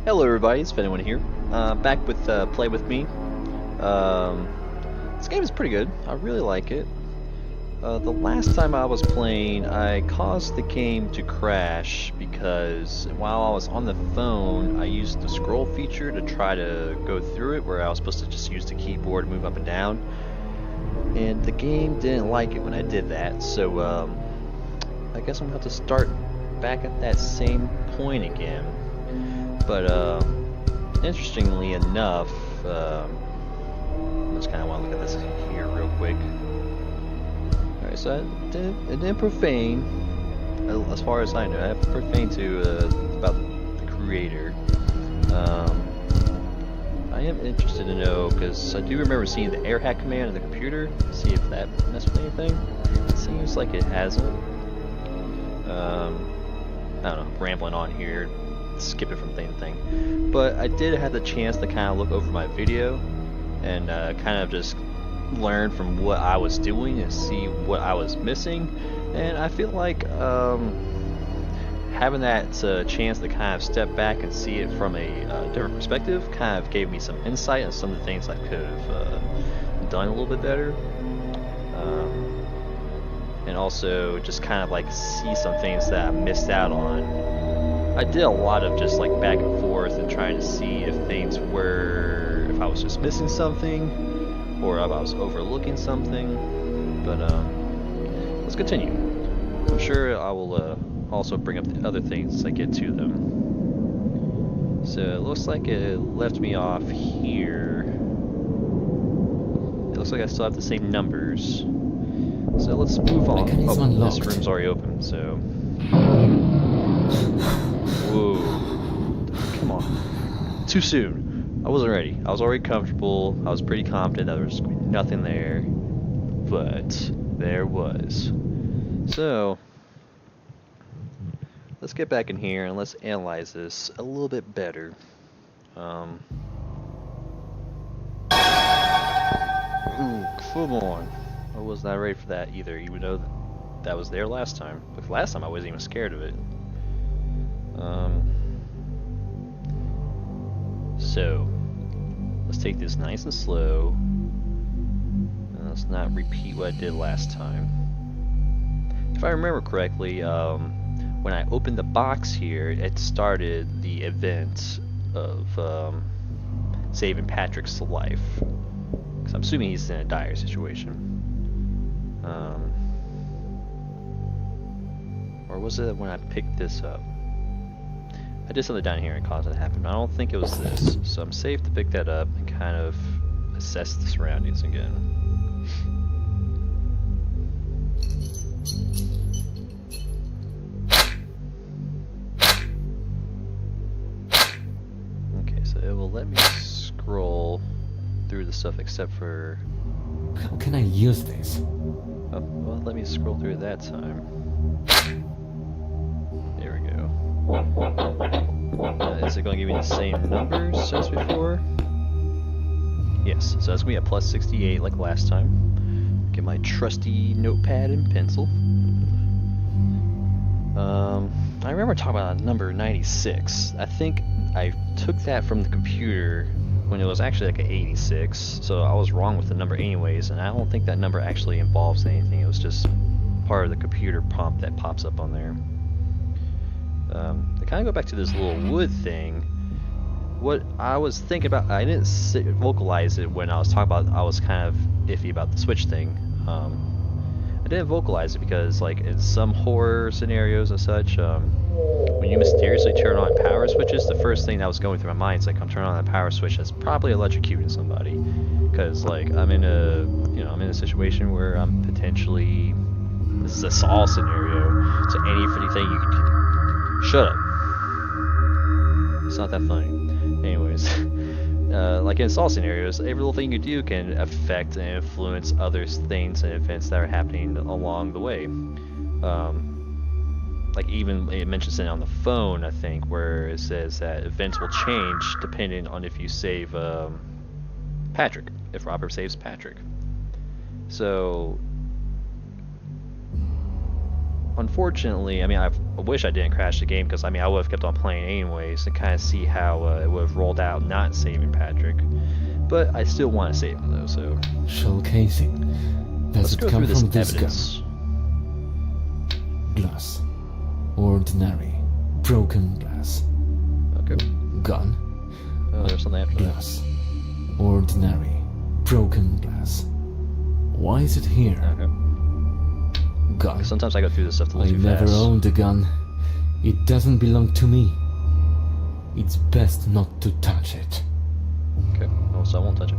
Hello everybody, it's Anyone here. Back with Play With Me. Um, this game is pretty good. I really like it. The last time I was playing, I caused the game to crash because while I was on the phone, I used the scroll feature to try to go through it, where I was supposed to just use the keyboard to move up and down. And the game didn't like it when I did that, so I guess I'm going to have to start back at that same point again. But interestingly enough, I just kind of want to look at this here real quick. Alright, so it didn't profane, as far as I know. I have profane to about the creator. I am interested to know, because I do remember seeing the airhack command in the computer, see if that messed with anything. It seems like it hasn't. I don't know, rambling on here, skip it from thing to thing. But I did have the chance to kind of look over my video and kind of just learn from what I was doing and see what I was missing. And I feel like having that chance to kind of step back and see it from a different perspective kind of gave me some insight on some of the things I could have done a little bit better. And also just kind of like see some things that I missed out on. I did a lot of just like back and forth and trying to see if things were, if I was just missing something or if I was overlooking something. But let's continue. I'm sure I will also bring up the other things as I get to them. So it looks like it left me off here. It looks like I still have the same numbers. So let's move on. Mechanism unlocked. This room's already open, so... Whoa. Come on. Too soon. I wasn't ready. I was already comfortable. I was pretty confident that there was nothing there. But there was. So, let's get back in here and let's analyze this a little bit better. Ooh, come on. I was not ready for that either, even though that was there last time. But last time I wasn't even scared of it. So, let's take this nice and slow. And let's not repeat what I did last time. If I remember correctly, when I opened the box here, it started the event of saving Patrick's life. Because I'm assuming he's in a dire situation. Or was it when I picked this up? I did something down here and caused it to happen. I don't think it was this, so I'm safe to pick that up and kind of assess the surroundings again. Okay, so it will let me scroll through the stuff except for... How can I use this? Oh, well, let me scroll through it that time. There we go. Is it going to give me the same numbers as before? Yes, so that's going to be a plus 68 like last time. Get my trusty notepad and pencil. I remember talking about number 96. I think I took that from the computer when it was actually like an 86, so I was wrong with the number anyways, and I don't think that number actually involves anything. It was just part of the computer prompt that pops up on there. To kind of go back to this little wood thing, what I was thinking about, I didn't vocalize it when I was talking about, I was kind of iffy about the switch thing. I didn't vocalize it because, like, in some horror scenarios and such, when you mysteriously turn on power switches, the first thing that was going through my mind is like, I'm turning on that power switch that's probably electrocuting somebody, because like I'm in a situation where I'm potentially, this is a Saw scenario, so anything you can, shut up. It's not that funny. Anyways, like in Saw scenarios, every little thing you do can affect and influence other things and events that are happening along the way. Like even it mentions it on the phone, I think, where it says that events will change depending on if you save Patrick, if Robert saves Patrick. So unfortunately, I mean, I wish I didn't crash the game, because I mean I would have kept on playing anyways to kind of see how it would have rolled out not saving Patrick. But I still want to save him though, so Shell casing. let's Does go it come through this from this evidence. gun? Glass. Ordinary. Broken glass. Okay. Gun. Oh, there's something after that. Glass. Ordinary. Broken glass. Why is it here? Okay. Gun. Sometimes I go through this stuff a I little too never fast. owned a gun. It doesn't belong to me. It's best not to touch it. Okay, well, so I won't touch it.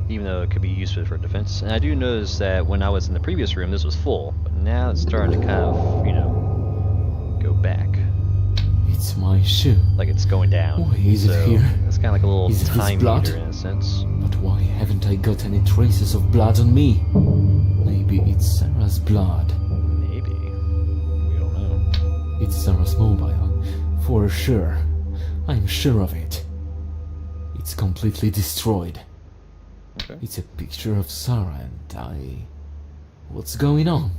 Even though it could be used for defense. And I do notice that when I was in the previous room, this was full. But now it's starting to kind of, you know, go back. It's my shoe. Like it's going down. Why is it So here? it's kind of like a little Is it his time blood? meter in a sense. But why haven't I got any traces of blood on me? Maybe it's Sarah's blood. Maybe. We don't know. It's Sarah's mobile. For sure. I'm sure of it. It's completely destroyed. Okay. It's a picture of Sarah and I... What's going on?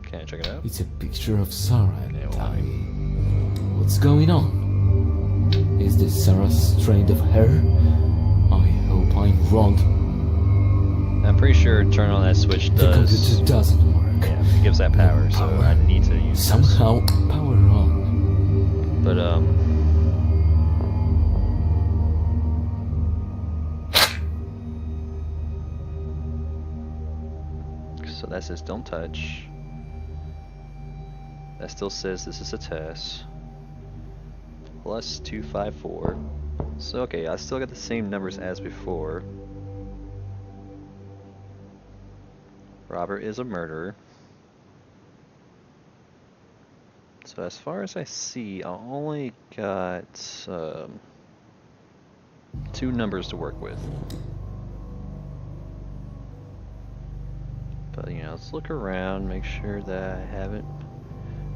Can I check it out? It's a picture of Sarah and Yeah, why? I... What's going on? Is this Sarah's strand of hair? I hope I'm wrong. I'm pretty sure turn on that switch The does. computer doesn't work. Yeah, it gives that power, so Power. I need to use this. Somehow, power on. But so that says don't touch. That still says this is a test. Plus 254. So okay, I still got the same numbers as before. Robert is a murderer. So as far as I see, I only got 2 numbers to work with. But you know, let's look around, make sure that I haven't.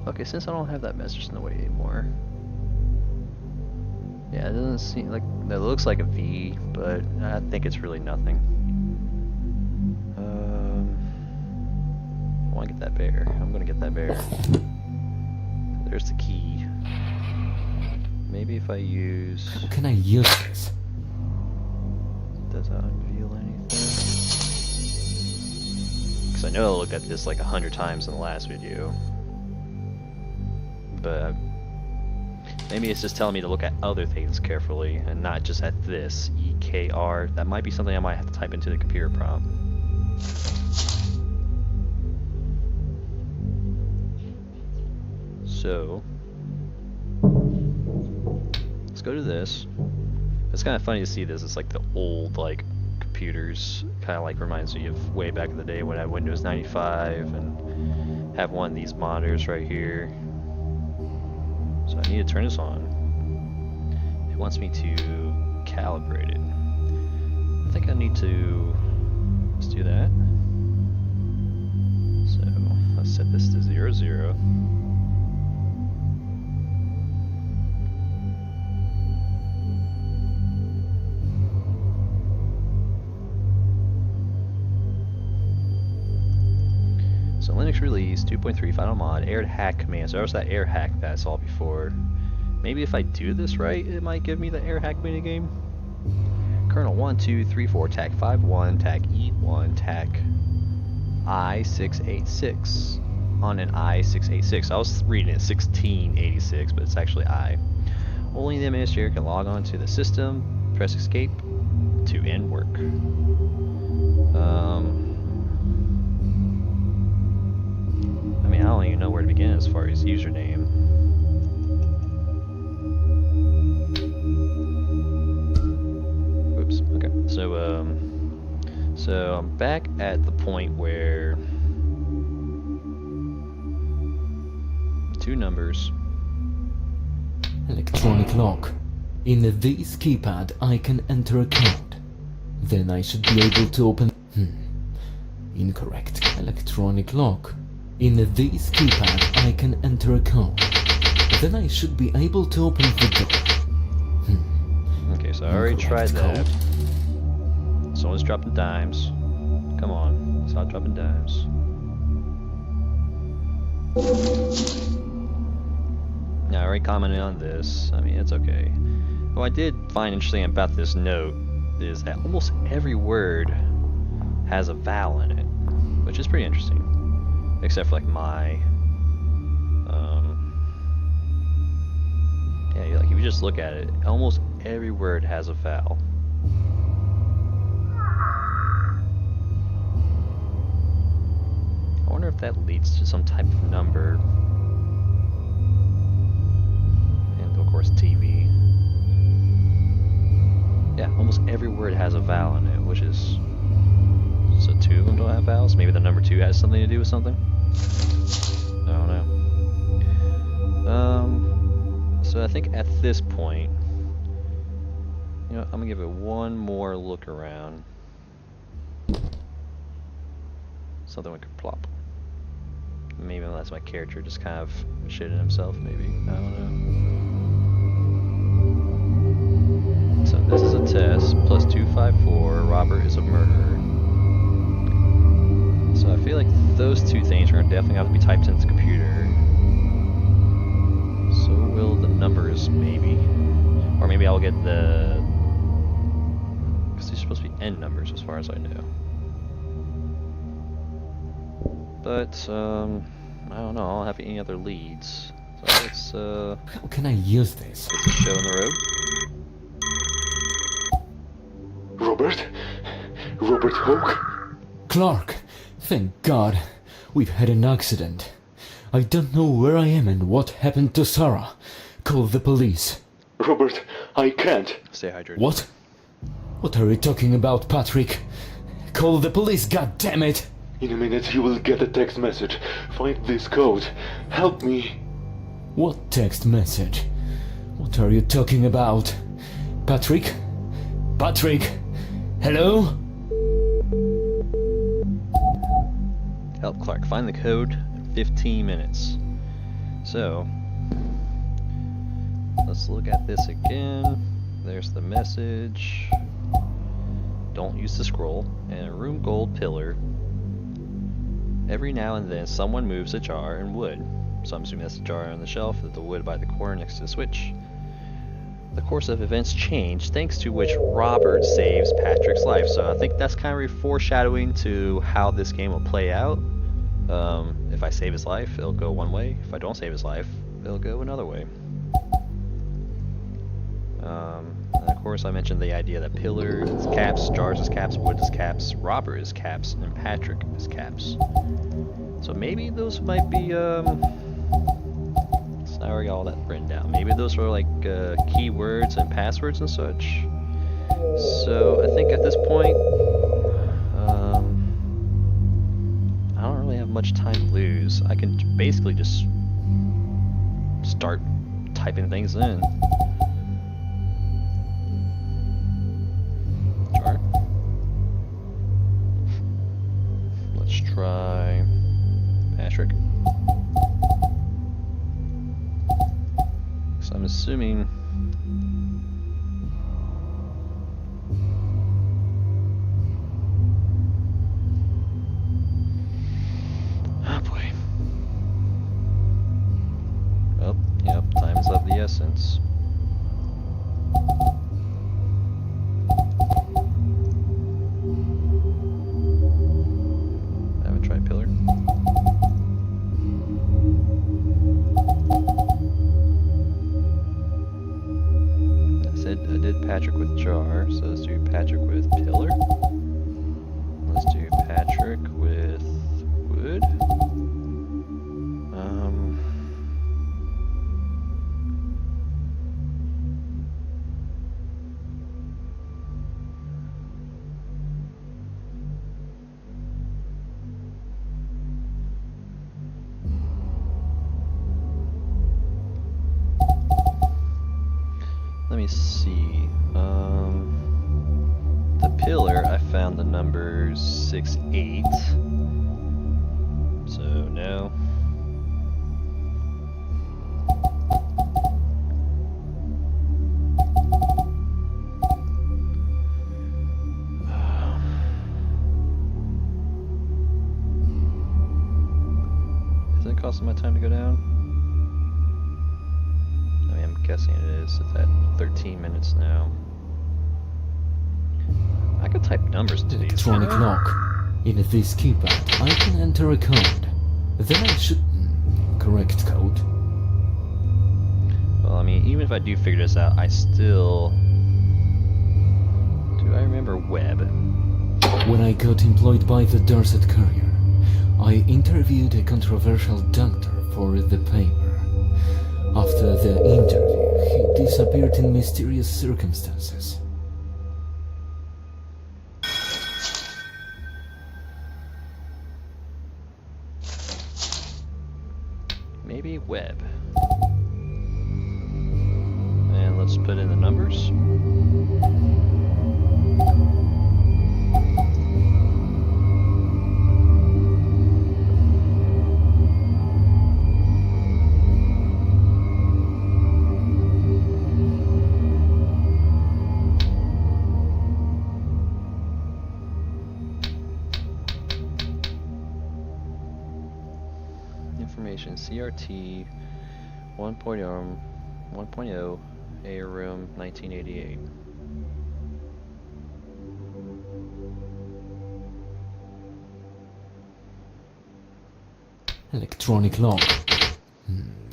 Okay, since I don't have that message in the way anymore. Yeah, it doesn't seem like it looks like a V, but I think it's really nothing. I want to get that bear. I'm gonna get that bear. There's the key. Maybe if I use. How can I use this? Does that unveil anything? Because I know I looked at this like 100 times in the last video. But maybe it's just telling me to look at other things carefully and not just at this EKR. That might be something I might have to type into the computer prompt. So let's go to this. It's kind of funny to see this. It's like the old like computers. Kind of like reminds me of way back in the day when I had Windows 95 and have one of these monitors right here. So I need to turn this on. It wants me to calibrate it. I think I need to let's do that. So let's set this to 00, 0. So Linux release 2.3 final mod aired hack command. So there's that air hack that I saw before. Maybe if I do this right, it might give me the air hack minigame. Kernel 1234 TAC 51 TAC E1 TAC I686 on an I686. I was reading it 1686, but it's actually I. Only the administrator can log on to the system, press escape to end work. I mean, I don't even know where to begin as far as username. Oops. Okay. So I'm back at the point where 2 numbers. Electronic lock. In this keypad I can enter a code. Then I should be able to open... Incorrect. Electronic lock. In this keypad I can enter a code. Then I should be able to open the door. Okay, so I already tried Incorrect that. code. Someone's dropping dimes. Come on, stop dropping dimes. Now, I already commented on this. I mean, it's okay. What I did find interesting about this note is that almost every word has a vowel in it, which is pretty interesting. Except for like my. Yeah, like if you just look at it, almost every word has a vowel. I wonder if that leads to some type of number. And of course, TV. Yeah, almost every word has a vowel in it, which is. So 2 of them don't have vowels? Maybe the number 2 has something to do with something? I don't know. So I think at this point, you know, I'm gonna give it one more look around. Something we could plop. Maybe that's my character just kind of shitting himself, maybe. I don't know. So this is a test, plus 254, Robert is a murderer. So I feel like those 2 things are gonna definitely have to be typed into the computer. So will the numbers, maybe. Or maybe I'll get the... because these are supposed to be end numbers as far as I know. But, I don't know, I don't have any other leads. So let's, How can I use this? get the show on the road. Robert? Robert Hawke? Clark! Thank God. We've had an accident. I don't know where I am and what happened to Sarah. Call the police. Robert, I can't. Stay hydrated. What? What are you talking about, Patrick? Call the police, goddammit! In a minute you will get a text message. Find this code. Help me. What text message? What are you talking about? Patrick? Patrick? Hello? Help Clark find the code in 15 minutes. So, let's look at this again. There's the message. Don't use the scroll. And a room gold pillar. Every now and then someone moves a jar and wood. So I'm assuming that's the jar on the shelf, with the wood by the corner next to the switch. The course of events change, thanks to which Robert saves Patrick's life. So I think that's kind of foreshadowing to how this game will play out. If I save his life, it'll go one way. If I don't save his life, it'll go another way. And of course, I mentioned the idea that pillar is caps, jars is caps, wood is caps, Robert is caps, and Patrick is caps. So maybe those might be, so I already got all that written down. Maybe those are like keywords and passwords and such. So I think at this point, I don't really have much time to lose. I can basically just start typing things in. Jar. Let's try Patrick. So I'm assuming oh boy. Oh, yep, time is of the essence. I haven't tried pillar. I did Patrick with jar, so let's do Patrick with pillar. Let's do Patrick with wood. Let me see. The pillar, I found the number 6, 8. So no. Isn't it costing my time to go down? guessing it is. It's at 13 minutes now. I could type numbers to these. Electronic lock. In this keypad, I can enter a code. Then I should... correct code. Well, I mean, even if I do figure this out, I still... Do I remember web? When I got employed by the Dorset Courier, I interviewed a controversial doctor for the paper. After the interview, he disappeared in mysterious circumstances. Maybe web. And let's put in the numbers. Information CRT 1.0 A room 1988. Electronic lock.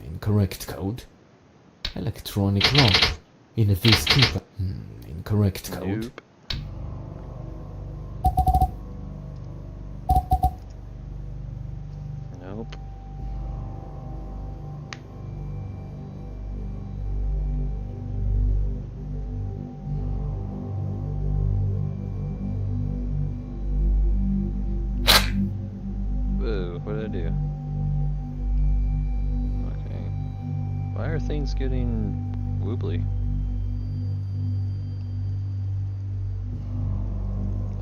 Incorrect code. Electronic lock. In this keypad. Incorrect code. Nope. Nope. Whoa, what did I do? Okay. Why are things getting wobbly?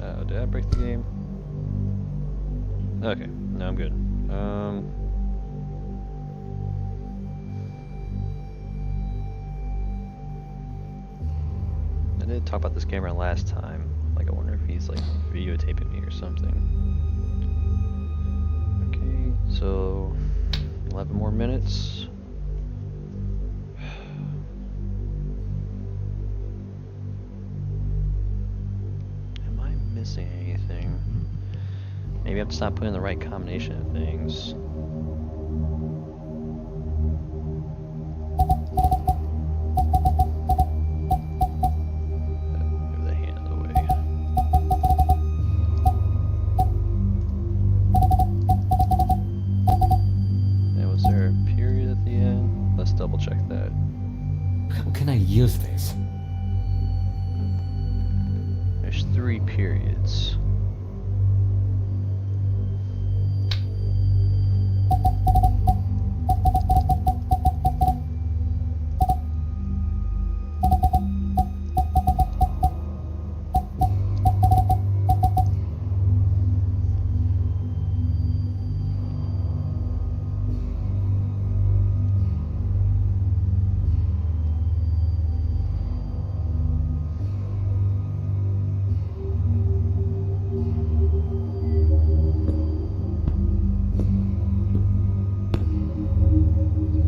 Oh, did I break the game? Okay, no, I'm good. I did talk about this camera last time. Like, I wonder if he's like videotaping me or something. Okay, so 11 more minutes. Am I missing anything? Maybe I have to stop putting the right combination of things. Move that hand out of the way. And was there a period at the end? Let's double check that. How can I use this? There's 3 periods.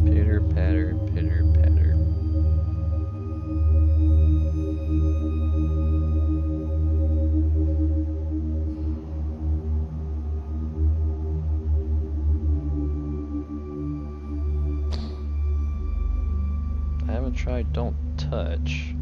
Pitter patter, pitter patter. I haven't tried don't touch.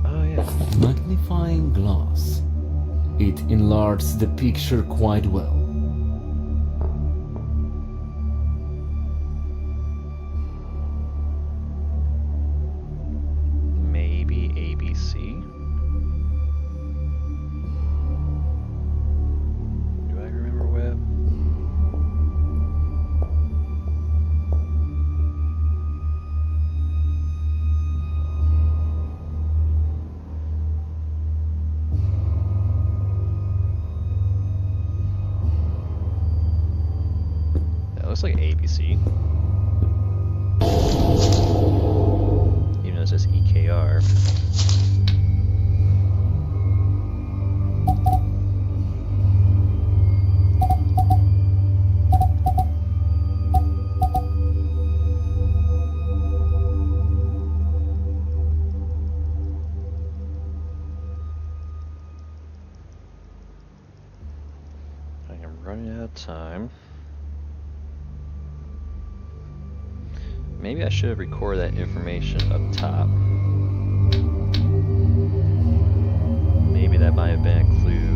Oh yeah. Magnifying glass. It enlarges the picture quite well. Maybe ABC. Do I remember web? That looks like ABC. are. I am running out of time. Maybe I should have recorded that information up top. Maybe that might have been a clue.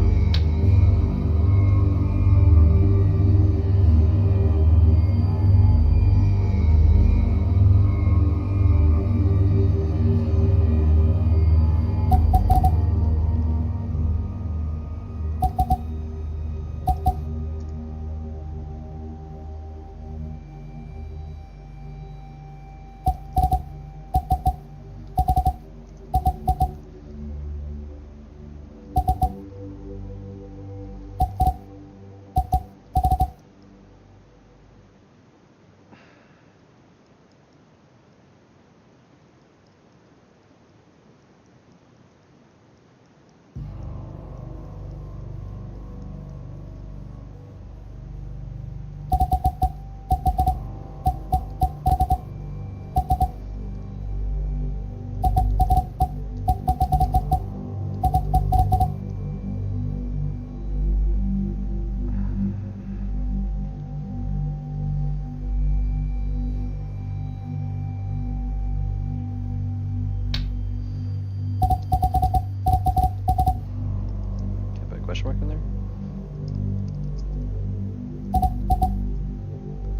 Question mark in there?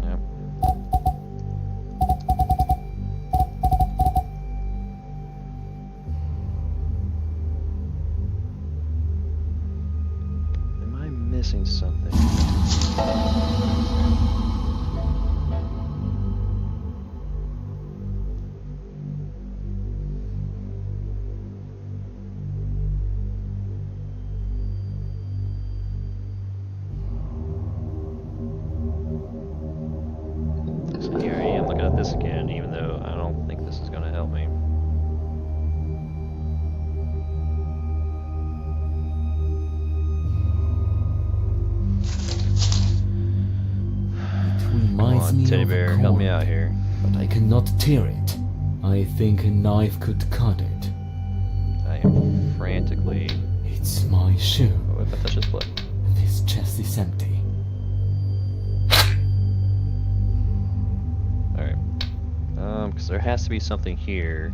Yep. Am I missing something? Here I am looking at this again, even though I don't think this is going to help me. It reminds me Teddy of bear, a help me cord, out here. but I cannot tear it. I think a knife could cut it. I am frantically... It's my shoe. What if I touch this blood? This chest is empty. Alright. Because there has to be something here.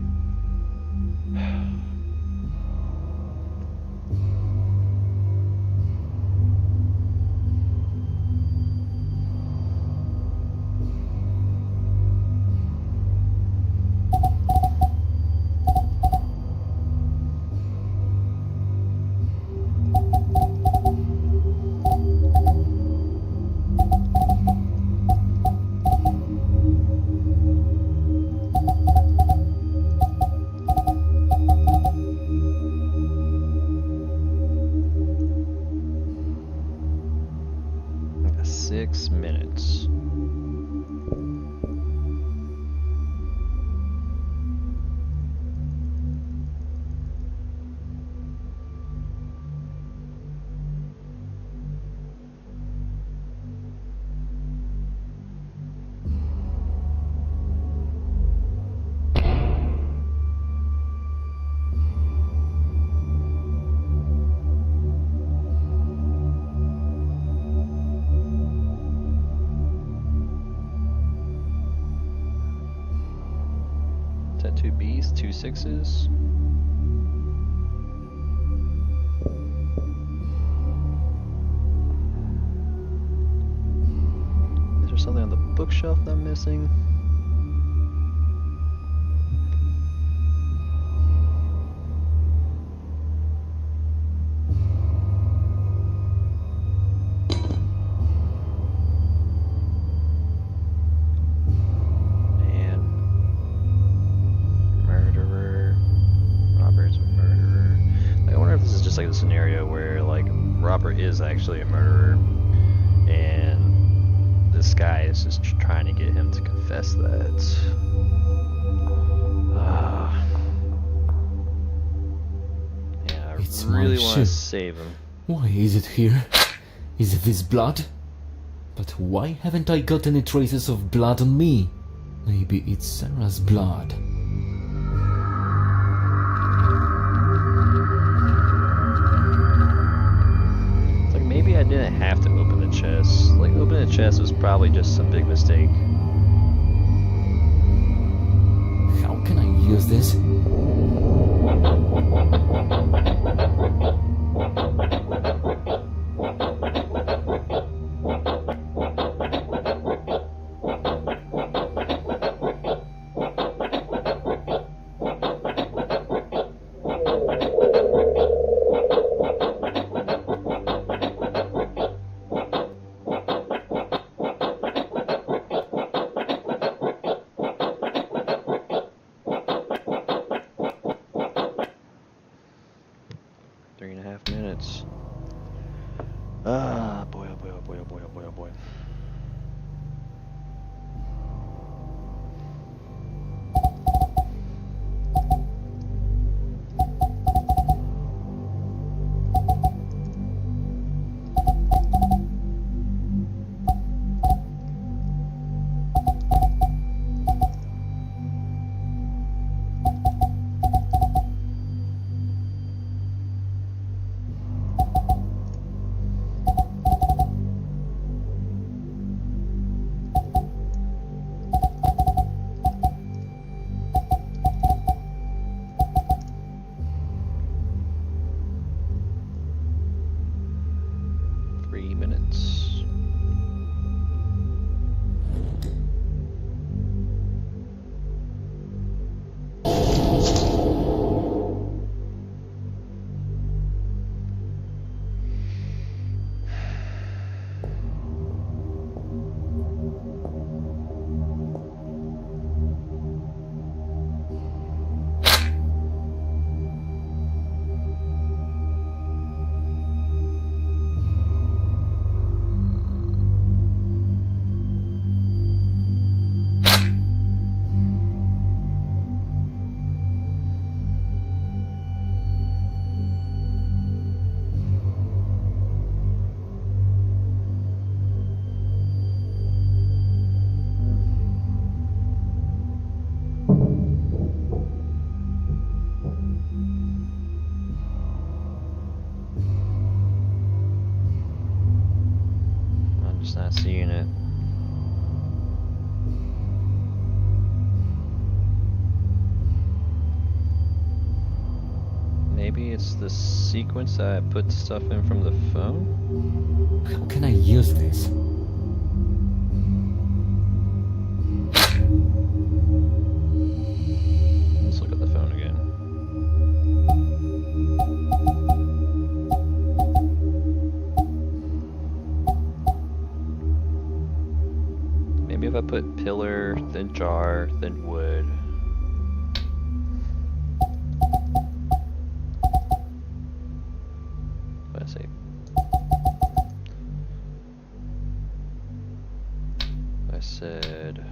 I got 6 minutes. Is that 2 B's, 2 6's? Is there something on the bookshelf that I'm missing? Man. Murderer. Robert's a murderer. I wonder if this is just like a scenario where like Robert is actually a murderer and this guy is just trying to get him to confess that. It's my really want to ship. save him. Why is it here? Is it this blood? But why haven't I got any traces of blood on me? Maybe it's Sarah's blood. It's like maybe I didn't have to open the chest. Like opening the chest was probably just a big mistake. How can I use this? Ah, boy, oh boy, oh boy, oh boy, oh boy, oh boy. Not seeing it. Maybe it's the sequence that I put stuff in from the phone? How can I use this? Let's look at the phone again. Maybe if I put pillar, then jar, then wood. What did I say? I said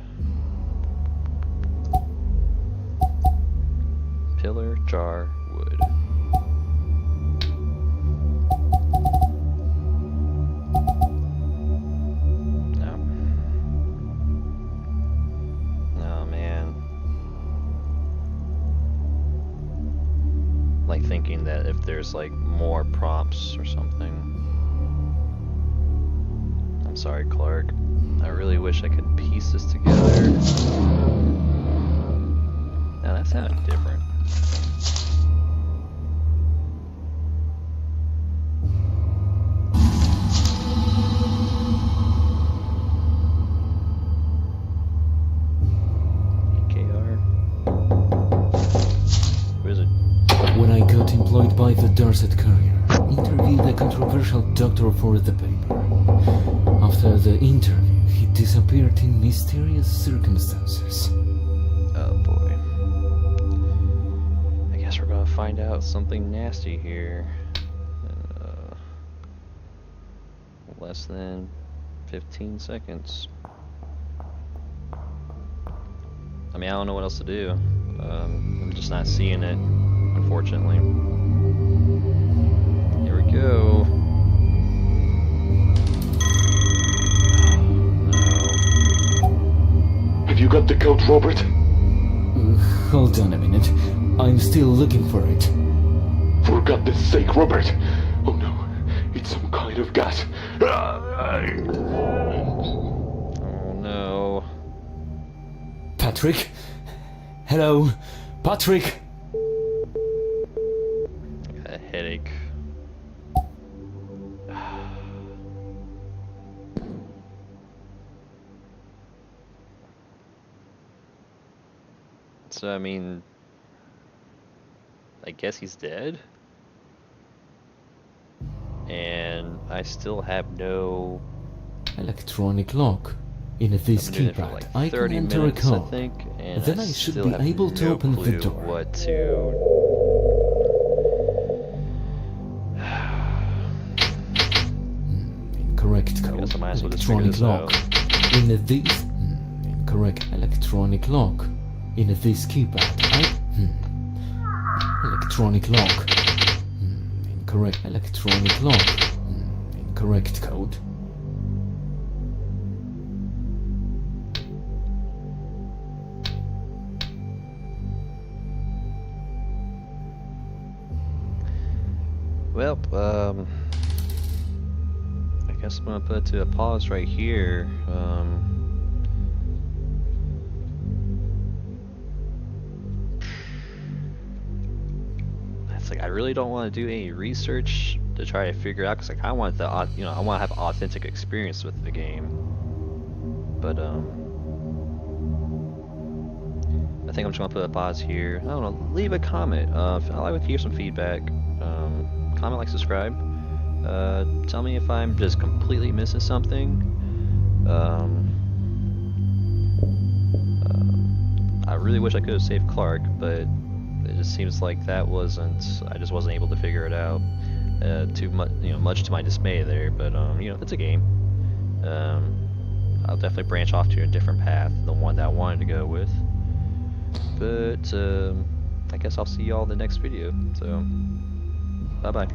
pillar, jar, wood. Thinking that if there's like more prompts or something. I'm sorry, Clark. I really wish I could piece this together. Now that sounded different. Employed by the Dorset Courier, interviewed a controversial doctor for the paper. After the interview, he disappeared in mysterious circumstances. Oh boy. I guess we're gonna find out something nasty here in less than 15 seconds. I mean, I don't know what else to do. I'm just not seeing it, unfortunately. go. Have you got the code, Robert? Hold on a minute. I'm still looking for it. For God's sake, Robert! Oh no, it's some kind of gas. Oh no. Patrick? Hello? Patrick? I got a headache. So, I mean, I guess he's dead? And I still have no... Electronic lock. In this I've been doing it for keypad, like I can 30 enter a minutes, I code. think, and Then I I should still be have able to no open the clue door. what to... Incorrect I code. guess I might as well just figure Electronic this lock. out. In this... Incorrect electronic lock. In this keypad, Electronic lock. Incorrect electronic lock. Incorrect code. Well, I guess I'm gonna put it to a pause right here. It's like I really don't want to do any research to try to figure out, because like I want the, I want to have authentic experience with the game. But I think I'm just gonna put a pause here. I don't know. Leave a comment. If I'd like to hear some feedback. Comment, like, subscribe. Tell me if I'm just completely missing something. I really wish I could have saved Clark, but it just seems like that wasn't. I just wasn't able to figure it out. Too much, much to my dismay there. But it's a game. I'll definitely branch off to a different path, the one that I wanted to go with. But I guess I'll see y'all in the next video. So, bye bye.